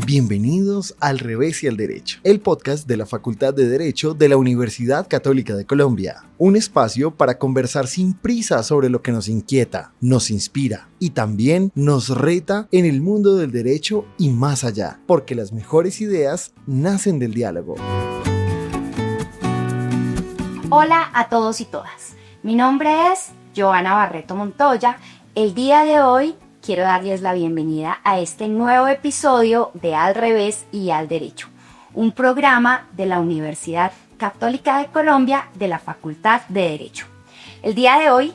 Bienvenidos al Revés y al Derecho, el podcast de la Facultad de Derecho de la Universidad Católica de Colombia. Un espacio para conversar sin prisa sobre lo que nos inquieta, nos inspira y también nos reta en el mundo del derecho y más allá, porque las mejores ideas nacen del diálogo. Hola a todos y todas. Mi nombre es Joana Barreto Montoya. El día de hoy quiero darles la bienvenida a este nuevo episodio de Al Revés y al Derecho, un programa de la Universidad Católica de Colombia de la Facultad de Derecho. El día de hoy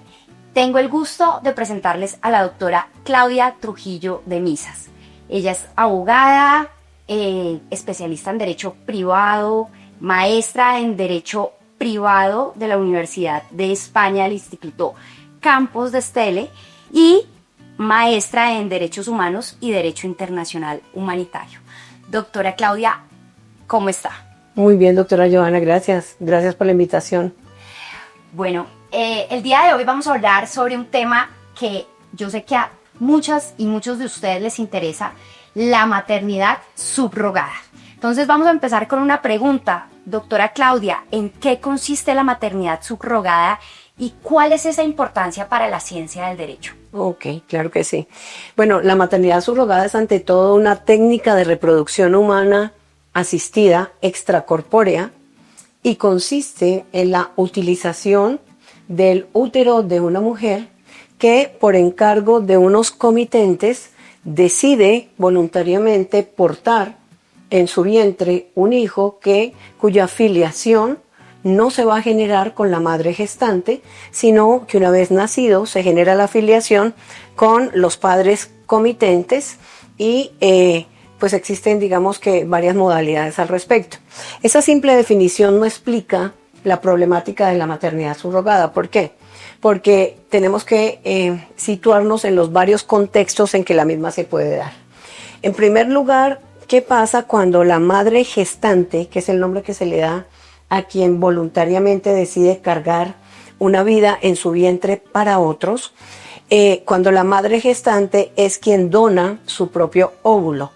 tengo el gusto de presentarles a la doctora Claudia Trujillo de Misas. Ella es abogada, especialista en Derecho Privado, maestra en Derecho Privado de la Universidad de España del Instituto Campos de Estelle y maestra en Derechos Humanos y Derecho Internacional Humanitario. Doctora Claudia, ¿cómo está? Muy bien, doctora Joana, gracias. Gracias por la invitación. Bueno, el día de hoy vamos a hablar sobre un tema que yo sé que a muchas y muchos de ustedes les interesa, la maternidad subrogada. Entonces vamos a empezar con una pregunta. Doctora Claudia, ¿en qué consiste la maternidad subrogada y cuál es esa importancia para la ciencia del derecho? Ok, claro que sí. Bueno, la maternidad subrogada es ante todo una técnica de reproducción humana asistida extracorpórea y consiste en la utilización del útero de una mujer que por encargo de unos comitentes decide voluntariamente portar en su vientre un hijo cuya filiación no se va a generar con la madre gestante, sino que una vez nacido se genera la filiación con los padres comitentes y pues existen, digamos que, varias modalidades al respecto. Esa simple definición no explica la problemática de la maternidad subrogada. ¿Por qué? Porque tenemos que situarnos en los varios contextos en que la misma se puede dar. En primer lugar, ¿qué pasa cuando la madre gestante, que es el nombre que se le da a quien voluntariamente decide cargar una vida en su vientre para otros, cuando la madre gestante es quien dona su propio óvulo?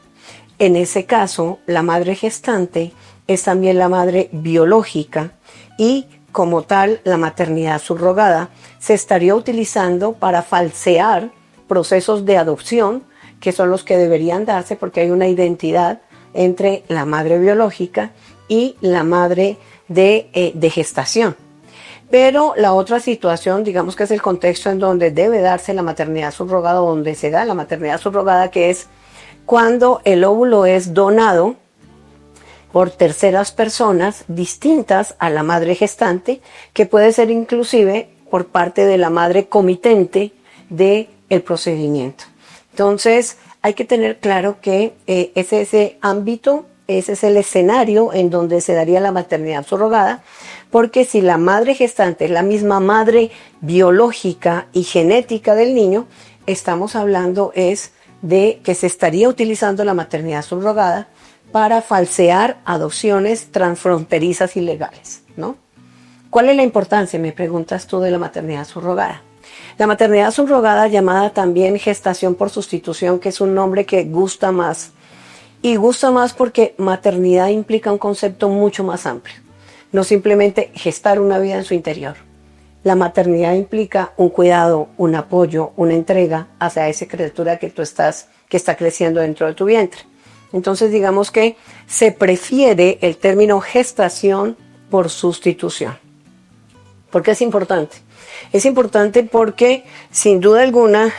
En ese caso, la madre gestante es también la madre biológica y, como tal, la maternidad subrogada se estaría utilizando para falsear procesos de adopción, que son los que deberían darse porque hay una identidad entre la madre biológica y la madre de gestación. Pero la otra situación, digamos que es el contexto en donde debe darse la maternidad subrogada, o donde se da la maternidad subrogada, que es cuando el óvulo es donado por terceras personas distintas a la madre gestante, que puede ser inclusive por parte de la madre comitente del procedimiento. Entonces hay que tener claro que ese ámbito, ese es el escenario en donde se daría la maternidad subrogada, porque si la madre gestante es la misma madre biológica y genética del niño, estamos hablando de que se estaría utilizando la maternidad subrogada para falsear adopciones transfronterizas ilegales, ¿no? ¿Cuál es la importancia, me preguntas tú, de la maternidad subrogada? La maternidad subrogada, llamada también gestación por sustitución, que es un nombre que gusta más, y gusta más porque maternidad implica un concepto mucho más amplio, no simplemente gestar una vida en su interior. La maternidad implica un cuidado, un apoyo, una entrega hacia esa criatura que está creciendo dentro de tu vientre. Entonces digamos que se prefiere el término gestación por sustitución. ¿Por qué es importante? Es importante porque sin duda alguna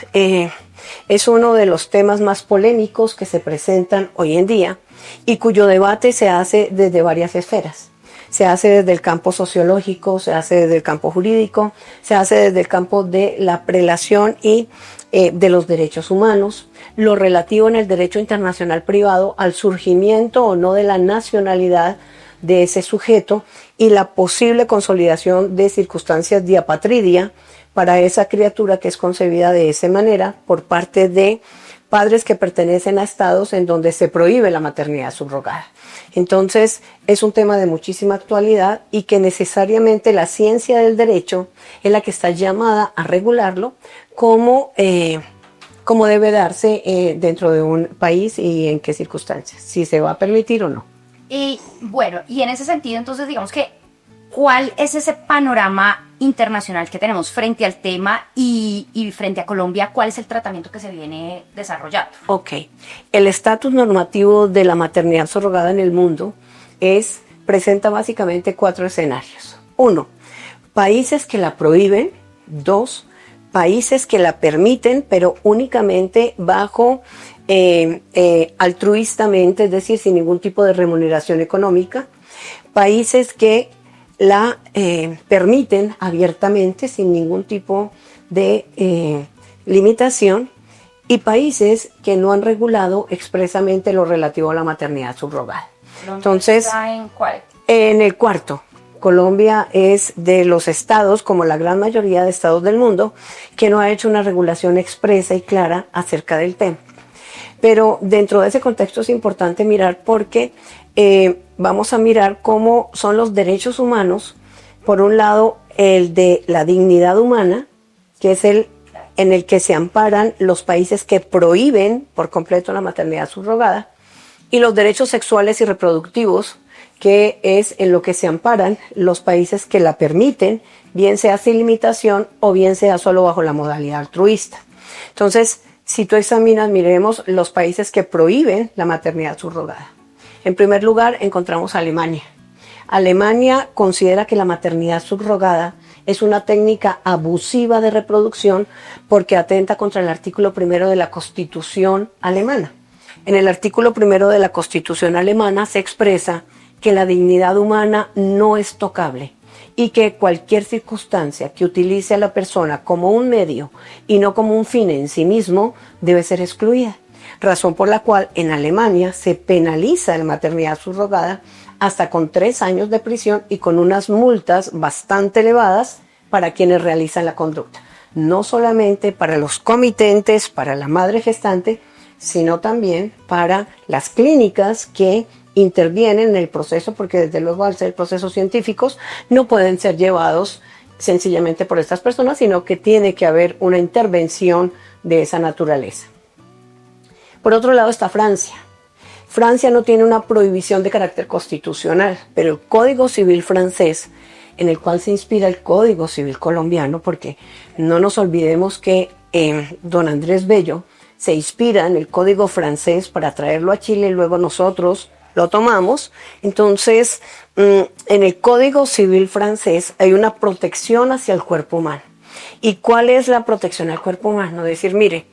es uno de los temas más polémicos que se presentan hoy en día y cuyo debate se hace desde varias esferas. Se hace desde el campo sociológico, se hace desde el campo jurídico, se hace desde el campo de la prelación y de los derechos humanos, lo relativo en el derecho internacional privado al surgimiento o no de la nacionalidad de ese sujeto y la posible consolidación de circunstancias de apatridia para esa criatura que es concebida de esa manera por parte de padres que pertenecen a estados en donde se prohíbe la maternidad subrogada. Entonces, es un tema de muchísima actualidad y que necesariamente la ciencia del derecho es la que está llamada a regularlo como cómo debe darse dentro de un país y en qué circunstancias, si se va a permitir o no. Y bueno, y en ese sentido, entonces, digamos que, ¿cuál es ese panorama internacional que tenemos frente al tema y frente a Colombia? ¿Cuál es el tratamiento que se viene desarrollando? Ok, el estatus normativo de la maternidad subrogada en el mundo presenta básicamente 4 escenarios. 1, países que la prohíben. 2, países que la permiten, pero únicamente bajo altruistamente, es decir, sin ningún tipo de remuneración económica. Países que la permiten abiertamente, sin ningún tipo de limitación. Y países que no han regulado expresamente lo relativo a la maternidad subrogada. Entonces, ¿en cuál? En el cuarto. Colombia es de los estados, como la gran mayoría de estados del mundo, que no ha hecho una regulación expresa y clara acerca del tema. Pero dentro de ese contexto es importante mirar porque vamos a mirar cómo son los derechos humanos. Por un lado, el de la dignidad humana, que es el en el que se amparan los países que prohíben por completo la maternidad subrogada, y los derechos sexuales y reproductivos, que es en lo que se amparan los países que la permiten, bien sea sin limitación o bien sea solo bajo la modalidad altruista. Entonces, si tú examinas, miremos los países que prohíben la maternidad subrogada. En primer lugar, encontramos a Alemania. Alemania considera que la maternidad subrogada es una técnica abusiva de reproducción porque atenta contra el artículo 1 de la Constitución alemana. En el artículo 1 de la Constitución alemana se expresa que la dignidad humana no es tocable y que cualquier circunstancia que utilice a la persona como un medio y no como un fin en sí mismo debe ser excluida. Razón por la cual en Alemania se penaliza la maternidad subrogada hasta con 3 años de prisión y con unas multas bastante elevadas para quienes realizan la conducta. No solamente para los comitentes, para la madre gestante, sino también para las clínicas que intervienen en el proceso, porque desde luego al ser procesos científicos no pueden ser llevados sencillamente por estas personas, sino que tiene que haber una intervención de esa naturaleza. Por otro lado está Francia. Francia no tiene una prohibición de carácter constitucional, pero el Código Civil francés, en el cual se inspira el Código Civil colombiano, porque no nos olvidemos que don Andrés Bello se inspira en el Código francés para traerlo a Chile y luego nosotros lo tomamos. Entonces, en el Código Civil francés hay una protección hacia el cuerpo humano. ¿Y cuál es la protección al cuerpo humano? Decir, mire,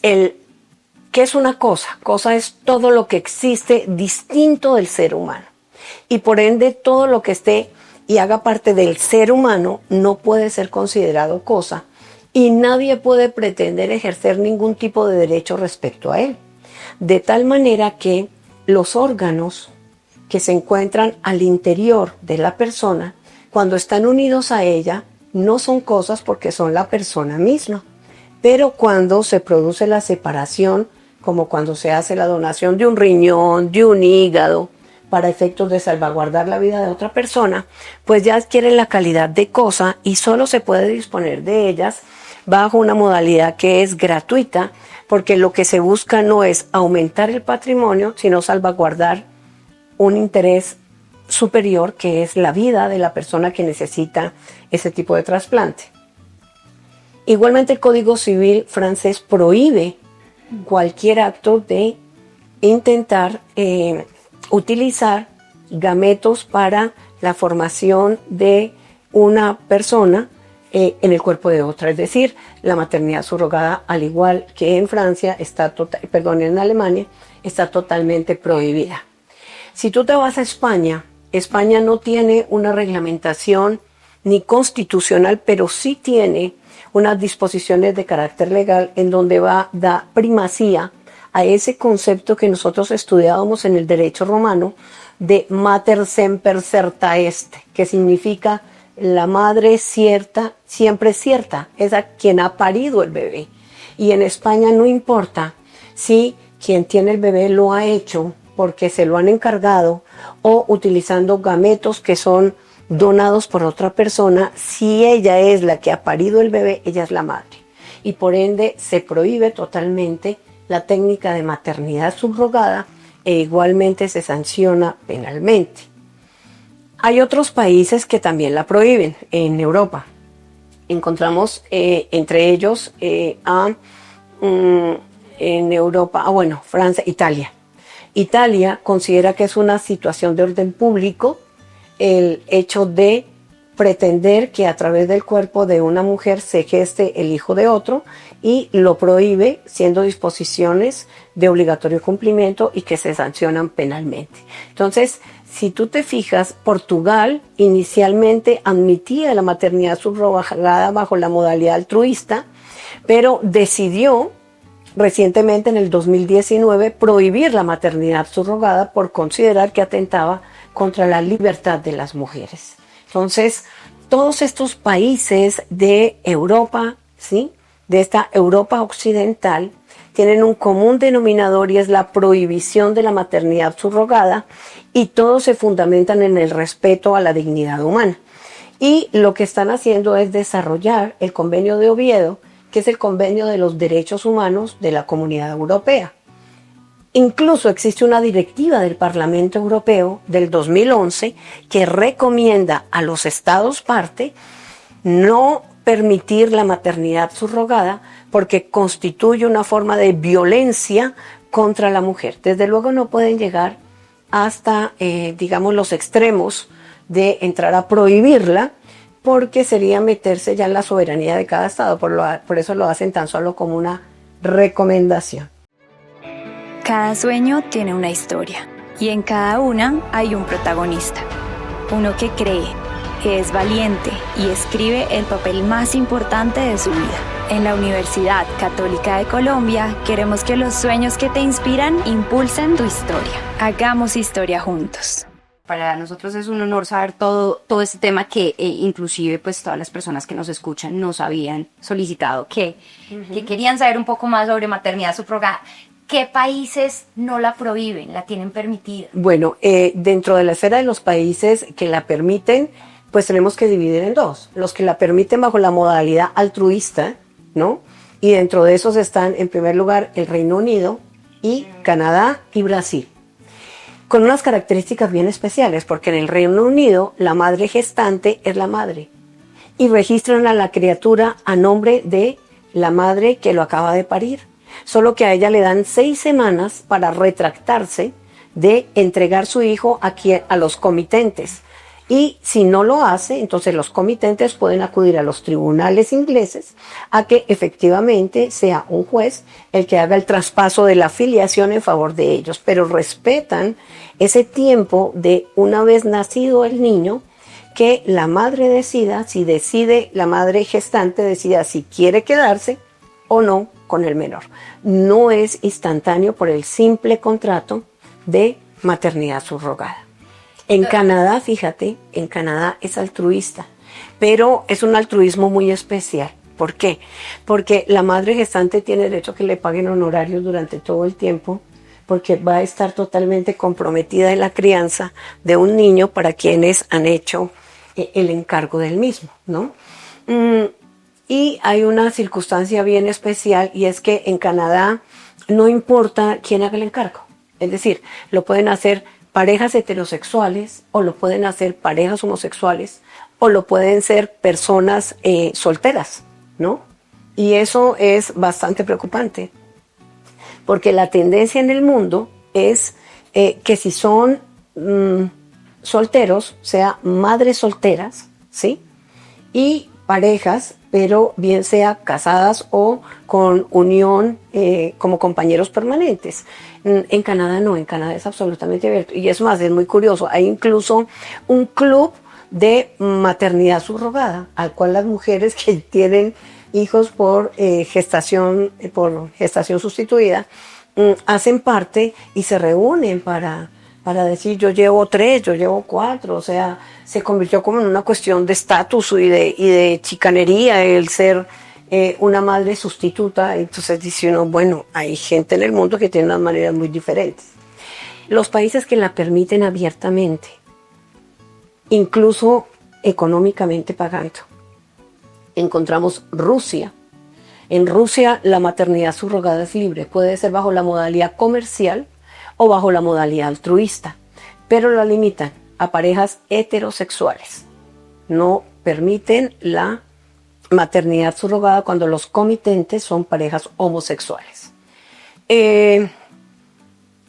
¿qué es una cosa? Cosa es todo lo que existe distinto del ser humano. Y por ende, todo lo que esté y haga parte del ser humano no puede ser considerado cosa. Y nadie puede pretender ejercer ningún tipo de derecho respecto a él. De tal manera que los órganos que se encuentran al interior de la persona, cuando están unidos a ella, no son cosas porque son la persona misma. Pero cuando se produce la separación, como cuando se hace la donación de un riñón, de un hígado, para efectos de salvaguardar la vida de otra persona, pues ya adquieren la calidad de cosa y solo se puede disponer de ellas bajo una modalidad que es gratuita, porque lo que se busca no es aumentar el patrimonio, sino salvaguardar un interés superior, que es la vida de la persona que necesita ese tipo de trasplante. Igualmente, el Código Civil francés prohíbe cualquier acto de intentar utilizar gametos para la formación de una persona en el cuerpo de otra. Es decir, la maternidad subrogada, al igual que en Francia, en Alemania, está totalmente prohibida. Si tú te vas a España, España no tiene una reglamentación ni constitucional, pero sí tiene unas disposiciones de carácter legal en donde da primacía a ese concepto que nosotros estudiábamos en el derecho romano de mater semper certa est, que significa la madre cierta, siempre cierta, es a quien ha parido el bebé. Y en España no importa si quien tiene el bebé lo ha hecho porque se lo han encargado o utilizando gametos que son donados por otra persona, si ella es la que ha parido el bebé, ella es la madre. y por ende se prohíbe totalmente la técnica de maternidad subrogada e igualmente se sanciona penalmente. Hay otros países que también la prohíben en Europa. Encontramos entre ellos en Europa, Francia, Italia. Italia considera que es una situación de orden público el hecho de pretender que a través del cuerpo de una mujer se geste el hijo de otro y lo prohíbe, siendo disposiciones de obligatorio cumplimiento y que se sancionan penalmente. Entonces, si tú te fijas, Portugal inicialmente admitía la maternidad subrogada bajo la modalidad altruista, pero decidió recientemente en el 2019 prohibir la maternidad subrogada por considerar que atentaba contra la libertad de las mujeres. Entonces, todos estos países de Europa, ¿sí?, de esta Europa occidental, tienen un común denominador y es la prohibición de la maternidad subrogada, y todos se fundamentan en el respeto a la dignidad humana. Y lo que están haciendo es desarrollar el Convenio de Oviedo, que es el Convenio de los Derechos Humanos de la Comunidad Europea. Incluso existe una directiva del Parlamento Europeo del 2011 que recomienda a los Estados parte no permitir la maternidad subrogada porque constituye una forma de violencia contra la mujer. Desde luego no pueden llegar hasta, los extremos de entrar a prohibirla, porque sería meterse ya en la soberanía de cada Estado. Por eso lo hacen tan solo como una recomendación. Cada sueño tiene una historia y en cada una hay un protagonista. Uno que cree, que es valiente y escribe el papel más importante de su vida. En la Universidad Católica de Colombia queremos que los sueños que te inspiran impulsen tu historia. Hagamos historia juntos. Para nosotros es un honor saber todo este tema que inclusive pues todas las personas que nos escuchan nos habían solicitado que querían saber un poco más sobre maternidad subrogada. ¿Qué países no la prohíben, la tienen permitida? Bueno, dentro de la esfera de los países que la permiten, pues tenemos que dividir en dos. Los que la permiten bajo la modalidad altruista, ¿no? Y dentro de esos están, en primer lugar, el Reino Unido y Canadá y Brasil, con unas características bien especiales, porque en el Reino Unido la madre gestante es la madre y registran a la criatura a nombre de la madre que lo acaba de parir, solo que a ella le dan 6 semanas para retractarse de entregar su hijo a los comitentes, y si no lo hace, entonces los comitentes pueden acudir a los tribunales ingleses a que efectivamente sea un juez el que haga el traspaso de la filiación en favor de ellos, pero respetan ese tiempo de una vez nacido el niño, que la madre decida, si decide, la madre gestante decida si quiere quedarse o no con el menor. No es instantáneo por el simple contrato de maternidad subrogada. En Canadá, fíjate, en Canadá es altruista, pero es un altruismo muy especial. ¿Por qué? Porque la madre gestante tiene derecho a que le paguen honorarios durante todo el tiempo, porque va a estar totalmente comprometida en la crianza de un niño para quienes han hecho el encargo del mismo, ¿no? Y hay una circunstancia bien especial, y es que en Canadá no importa quién haga el encargo. Es decir, lo pueden hacer parejas heterosexuales, o lo pueden hacer parejas homosexuales, o lo pueden ser personas solteras, ¿no? Y eso es bastante preocupante, porque la tendencia en el mundo es que si son solteros, sea madres solteras, ¿sí? Y parejas, pero bien sea casadas o con unión como compañeros permanentes. En Canadá no, en Canadá es absolutamente abierto. Y es más, es muy curioso, hay incluso un club de maternidad subrogada, al cual las mujeres que tienen hijos por gestación sustituida, hacen parte y se reúnen para decir yo llevo 3, yo llevo 4, o sea, se convirtió como en una cuestión de estatus y de chicanería el ser una madre sustituta. Entonces dice uno, bueno, hay gente en el mundo que tiene unas maneras muy diferentes. Los países que la permiten abiertamente, incluso económicamente pagando, encontramos Rusia, En Rusia la maternidad subrogada es libre, puede ser bajo la modalidad comercial o bajo la modalidad altruista, pero la limitan a parejas heterosexuales. No permiten la maternidad subrogada cuando los comitentes son parejas homosexuales.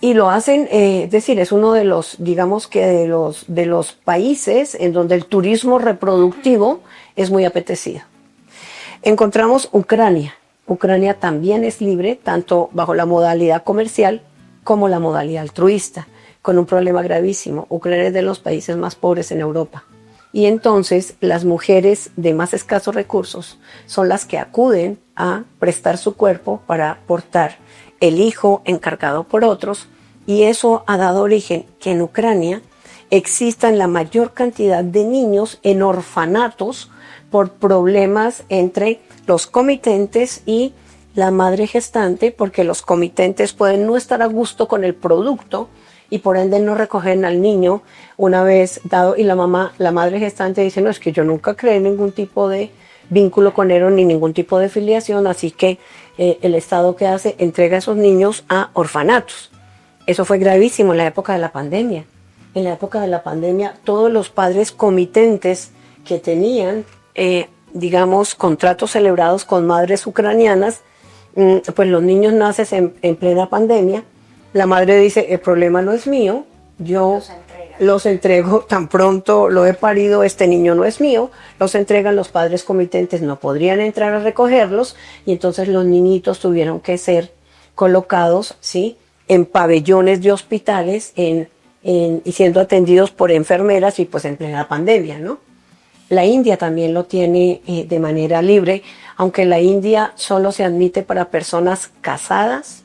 Y lo hacen, es decir, es uno de los, digamos que de los países en donde el turismo reproductivo es muy apetecido. Encontramos Ucrania. Ucrania también es libre, tanto bajo la modalidad comercial como la modalidad altruista, con un problema gravísimo. Ucrania es de los países más pobres en Europa. Y entonces las mujeres de más escasos recursos son las que acuden a prestar su cuerpo para portar el hijo encargado por otros, y eso ha dado origen que en Ucrania existan la mayor cantidad de niños en orfanatos por problemas entre los comitentes y la madre gestante, porque los comitentes pueden no estar a gusto con el producto y por ende no recogen al niño una vez dado, y la madre gestante dice, no, es que yo nunca creé ningún tipo de vínculo con él ni ningún tipo de filiación, así que el Estado, ¿qué hace? Entrega a esos niños a orfanatos. Eso fue gravísimo en la época de la pandemia. En la época de la pandemia, todos los padres comitentes que tenían, digamos, contratos celebrados con madres ucranianas, pues los niños nacen en plena pandemia. La madre dice, el problema no es mío, yo los entrego tan pronto lo he parido, este niño no es mío, los entregan, los padres comitentes no podrían entrar a recogerlos, y entonces los niñitos tuvieron que ser colocados, ¿sí?, en pabellones de hospitales y siendo atendidos por enfermeras, y pues en plena pandemia, ¿no? La India también lo tiene de manera libre, aunque la India solo se admite para personas casadas,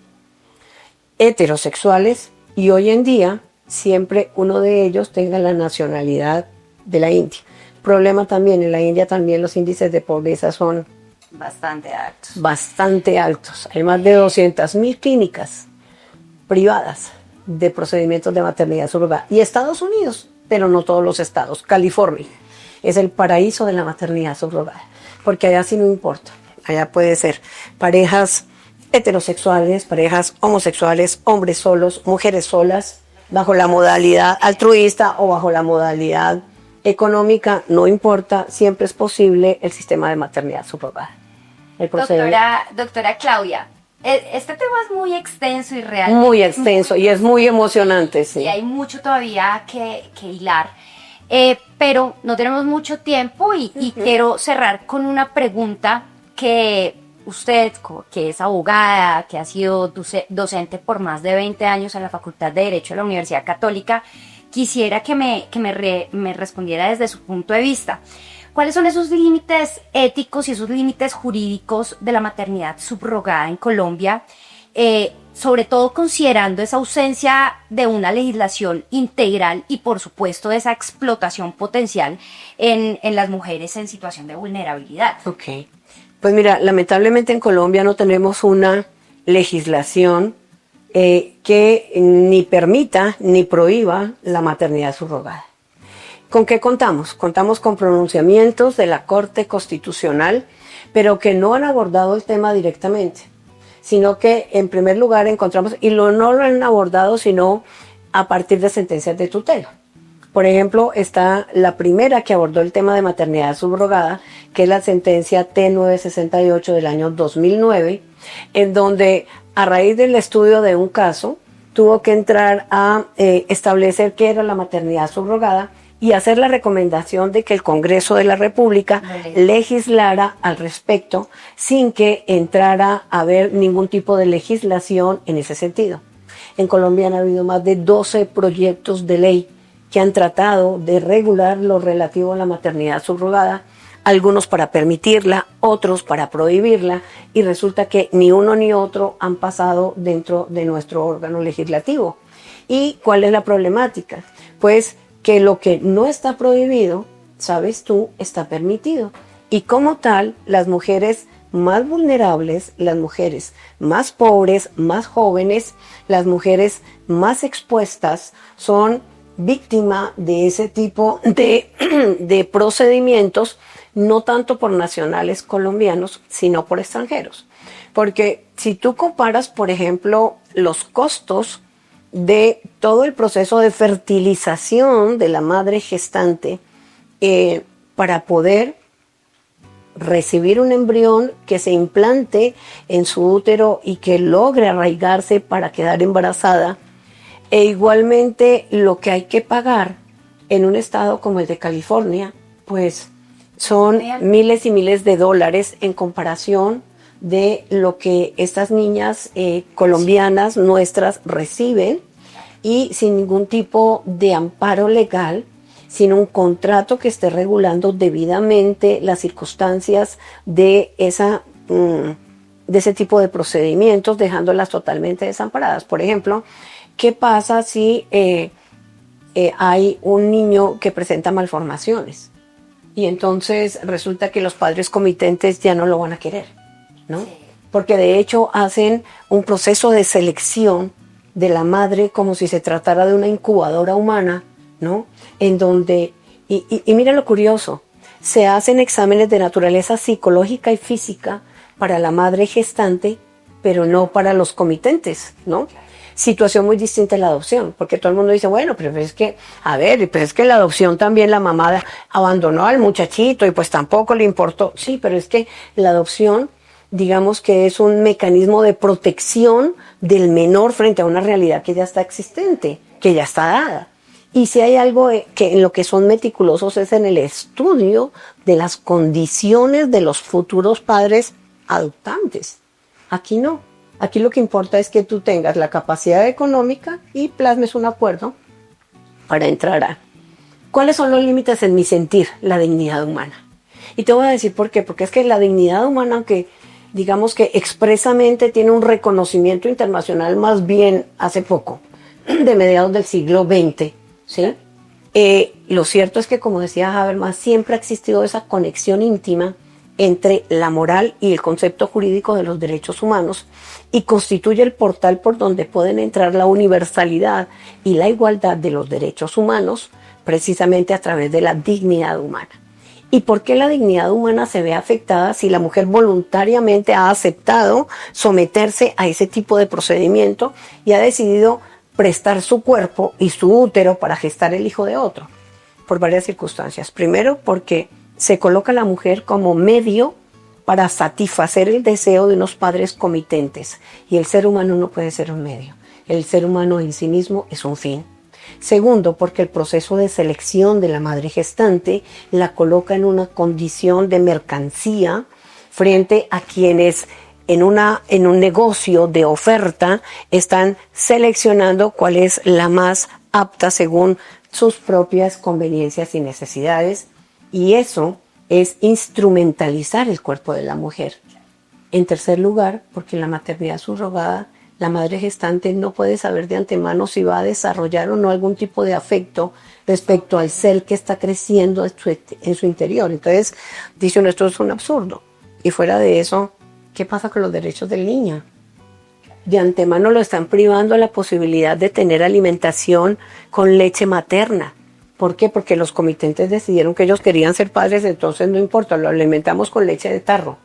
heterosexuales, y hoy en día siempre uno de ellos tenga la nacionalidad de la India. Problema también, en la India también los índices de pobreza son bastante altos. Bastante altos. Hay más de 200.000 clínicas privadas de procedimientos de maternidad subrogada. Y Estados Unidos, pero no todos los estados. California es el paraíso de la maternidad subrogada, porque allá sí no importa. Allá puede ser parejas heterosexuales, parejas homosexuales, hombres solos, mujeres solas, bajo la modalidad altruista o bajo la modalidad económica, no importa, siempre es posible el sistema de maternidad subrogada. Doctora Claudia, este tema es muy extenso y real. Muy extenso y es muy emocionante, sí. Y hay mucho todavía que hilar. Pero no tenemos mucho tiempo y quiero cerrar con una pregunta que usted, que es abogada, que ha sido docente por más de 20 años en la Facultad de Derecho de la Universidad Católica, quisiera que me respondiera desde su punto de vista. ¿Cuáles son esos límites éticos y esos límites jurídicos de la maternidad subrogada en Colombia? Sobre todo considerando esa ausencia de una legislación integral y por supuesto de esa explotación potencial en las mujeres en situación de vulnerabilidad. Ok, pues mira, lamentablemente en Colombia no tenemos una legislación que ni permita ni prohíba la maternidad subrogada. ¿Con qué contamos? Contamos con pronunciamientos de la Corte Constitucional, pero que no han abordado el tema directamente, sino que en primer lugar encontramos, y no lo han abordado sino a partir de sentencias de tutela. Por ejemplo, está la primera que abordó el tema de maternidad subrogada, que es la sentencia T968 del año 2009, en donde a raíz del estudio de un caso tuvo que entrar a establecer qué era la maternidad subrogada y hacer la recomendación de que el Congreso de la República legislara al respecto sin que entrara a haber ningún tipo de legislación en ese sentido. En Colombia han habido más de 12 proyectos de ley que han tratado de regular lo relativo a la maternidad subrogada, algunos para permitirla, otros para prohibirla, y resulta que ni uno ni otro han pasado dentro de nuestro órgano legislativo. ¿Y cuál es la problemática? Pues que lo que no está prohibido, sabes tú, está permitido. Y como tal, las mujeres más vulnerables, las mujeres más pobres, más jóvenes, las mujeres más expuestas son víctima de ese tipo de procedimientos, no tanto por nacionales colombianos, sino por extranjeros. Porque si tú comparas, por ejemplo, los costos de todo el proceso de fertilización de la madre gestante para poder recibir un embrión que se implante en su útero y que logre arraigarse para quedar embarazada, e igualmente lo que hay que pagar en un estado como el de California, pues son miles y miles de dólares en comparación de lo que estas niñas colombianas nuestras reciben, y sin ningún tipo de amparo legal, sin un contrato que esté regulando debidamente las circunstancias de ese tipo de procedimientos, dejándolas totalmente desamparadas. Por ejemplo, ¿qué pasa si hay un niño que presenta malformaciones? Y entonces resulta que los padres comitentes ya no lo van a querer, ¿no? Sí. Porque de hecho hacen un proceso de selección de la madre como si se tratara de una incubadora humana, ¿no? En donde, y mira lo curioso, se hacen exámenes de naturaleza psicológica y física para la madre gestante, pero no para los comitentes, ¿no? Situación muy distinta a la adopción, porque todo el mundo dice, bueno, pero es que, a ver, pero es que la adopción también la mamá abandonó al muchachito y pues tampoco le importó. Sí, pero es que la adopción, digamos que es un mecanismo de protección del menor frente a una realidad que ya está existente, que ya está dada. Y si hay algo que en lo que son meticulosos es en el estudio de las condiciones de los futuros padres adoptantes. Aquí no. Aquí lo que importa es que tú tengas la capacidad económica y plasmes un acuerdo para entrar a... ¿Cuáles son los límites en mi sentir? La dignidad humana. Y te voy a decir por qué. Porque es que la dignidad humana, aunque digamos que expresamente tiene un reconocimiento internacional más bien hace poco, de mediados del siglo XX, ¿sí? Lo cierto es que, como decía Habermas, siempre ha existido esa conexión íntima entre la moral y el concepto jurídico de los derechos humanos, y constituye el portal por donde pueden entrar la universalidad y la igualdad de los derechos humanos, precisamente a través de la dignidad humana. ¿Y por qué la dignidad humana se ve afectada si la mujer voluntariamente ha aceptado someterse a ese tipo de procedimiento y ha decidido prestar su cuerpo y su útero para gestar el hijo de otro? Por varias circunstancias. Primero, porque se coloca a la mujer como medio para satisfacer el deseo de unos padres comitentes, y el ser humano no puede ser un medio. El ser humano en sí mismo es un fin. Segundo, porque el proceso de selección de la madre gestante la coloca en una condición de mercancía frente a quienes en un negocio de oferta están seleccionando cuál es la más apta según sus propias conveniencias y necesidades, y eso es instrumentalizar el cuerpo de la mujer. En tercer lugar, porque en la maternidad subrogada, la madre gestante no puede saber de antemano si va a desarrollar o no algún tipo de afecto respecto al ser que está creciendo en su interior. Entonces, dice uno, esto es un absurdo. Y fuera de eso, ¿qué pasa con los derechos del niño? De antemano lo están privando la posibilidad de tener alimentación con leche materna. ¿Por qué? Porque los comitentes decidieron que ellos querían ser padres, entonces no importa, lo alimentamos con leche de tarro.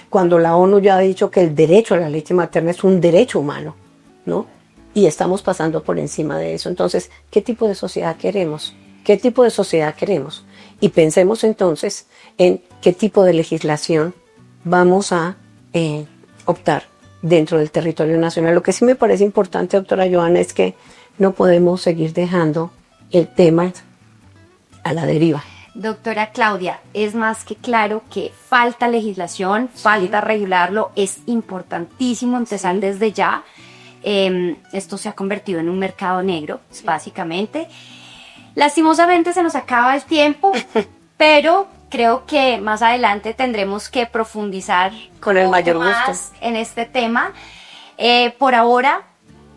Cuando la ONU ya ha dicho que el derecho a la leche materna es un derecho humano, ¿no? Y estamos pasando por encima de eso. Entonces, ¿qué tipo de sociedad queremos? ¿Qué tipo de sociedad queremos? Y pensemos entonces en qué tipo de legislación vamos a optar dentro del territorio nacional. Lo que sí me parece importante, doctora Joana, es que no podemos seguir dejando el tema a la deriva. Doctora Claudia, es más que claro que falta legislación, falta regularlo, es importantísimo empezar desde ya. Esto se ha convertido en un mercado negro, básicamente. Lastimosamente se nos acaba el tiempo, pero creo que más adelante tendremos que profundizar con el mayor gusto en este tema. Por ahora,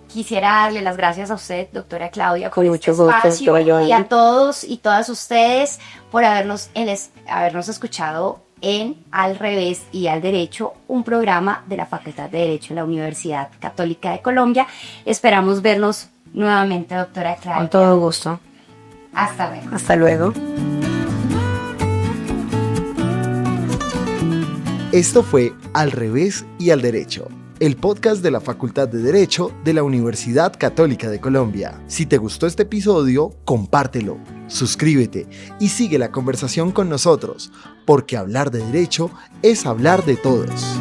quisiera darle las gracias a usted, doctora Claudia, con mucho gusto, y a todos y todas ustedes por habernos escuchado en Al Revés y al Derecho, un programa de la Facultad de Derecho en la Universidad Católica de Colombia. Esperamos vernos nuevamente, doctora Claudia. Con todo gusto. Hasta luego. Hasta luego. Esto fue Al Revés y al Derecho, el podcast de la Facultad de Derecho de la Universidad Católica de Colombia. Si te gustó este episodio, compártelo, suscríbete y sigue la conversación con nosotros, porque hablar de derecho es hablar de todos.